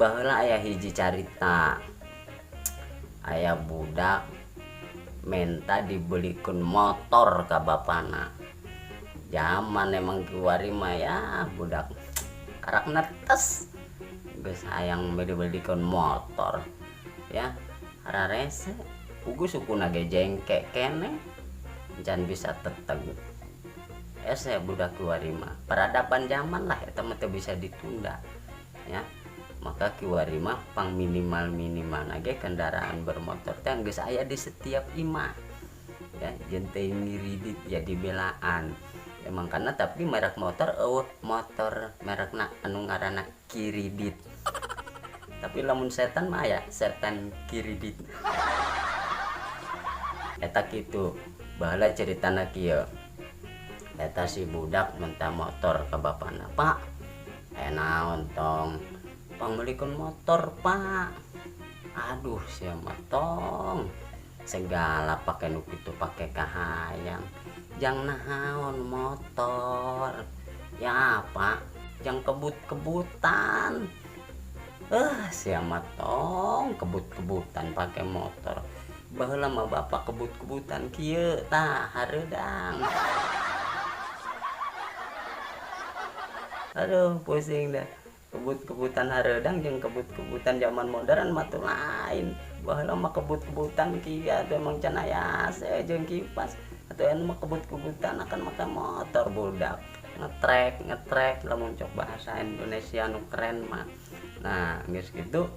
Baheula aya hiji carita, aya budak minta dibelikeun motor ka bapana. Zaman emang kiwari mah ya budak karak netes geus hayang dibelikeun motor ya, hararese ugu sukuna ge jengke keneh can bisa teteg. Ese budak kiwari mah peradaban zaman lah eta mah teu bisa ditunda ya. Maka kiwari mah pang minimal nage kendaraan bermotor teh geus aya di setiap imah ya, jenteu ngiridit jadi belaan emang karena. Tapi merek motor motor merekna anu ngaranna Kiridit, tapi lamun setan mah ya setan Kiridit. Eta kitu baheula ceritana kieu. Eta si budak minta motor ke bapana, "Pak, naon tong pangmelikeun motor, Pak." Aduh sia mah tong segala pake nu kitu pake kahayang. Jang naon motor ya Pak, jang kebut-kebutan. Sia mah tong kebut-kebutan pake motor. Baheula mah bapak kebut-kebutan kieu tah hareudang. Aduh pusing dah. Kebut-kebutan hareudang jeung kebut-kebutan zaman modern mah teu lain. Baheula mah kebut-kebutan kieu atuh emang can aya AC jeung kipas. Atuh anu mah kebut-kebutan akan make motor budak. Ngetrek lamun cok bahasa Indonesia nu keren mah. Nah, geus kitu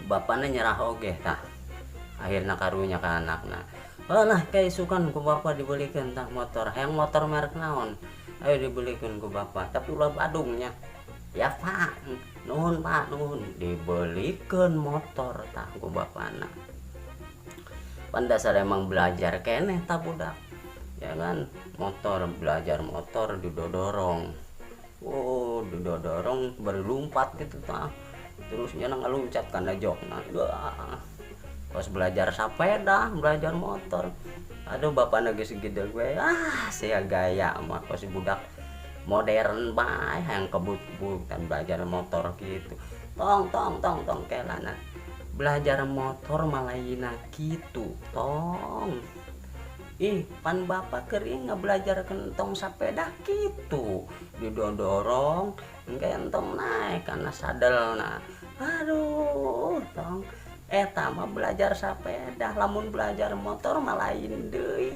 bapana nyerah oge tah. Akhirna karunya ka anakna. "Lah kaisukan ku bapa dibelikeun tah motor. Hayang motor merek naon? Ayo dibelikeun ku bapa, tapi ulah Badungnya." "Ya Pak, nuhun Pak, nuhun." Dibelikeun motor tah ku bapana. Pan dasar emang belajar keneh tah budak. Ya kan, motor belajar motor didodorong. Didodorong berlumpat gitu tah. Terus nya ngaluncat kana jokna. Pas belajar sepeda, belajar motor. Aduh bapana geus gede gue. Sia gaya mah pas budak modern bae hayang kebut-kebutan belajar motor gitu. Tong kelana. Belajar motor malaina kitu, tong. Pan bapak kering ngabelajarkeun tong sapeda kitu. Didodorong engke entong naik kana sadelna. Aduh, tong. Eta mah belajar sapeda, lamun belajar motor mah lain deui.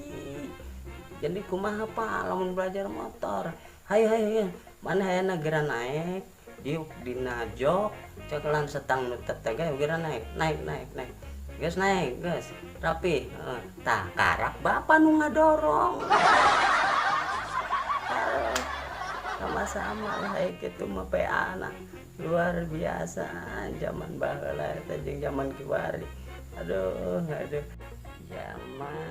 Jadi kumaha Pak lamun belajar motor? Hayu mana hayana geura naik, diuk dina jok, cekelan setang nu tetega geura naik. Geus naik, geus rapi. Tah karak bapa nu ngadorong. Sama-sama lah kitu mah PA-na. Luar biasa zaman baheula eta jeung zaman kiwari. Aduh. Zaman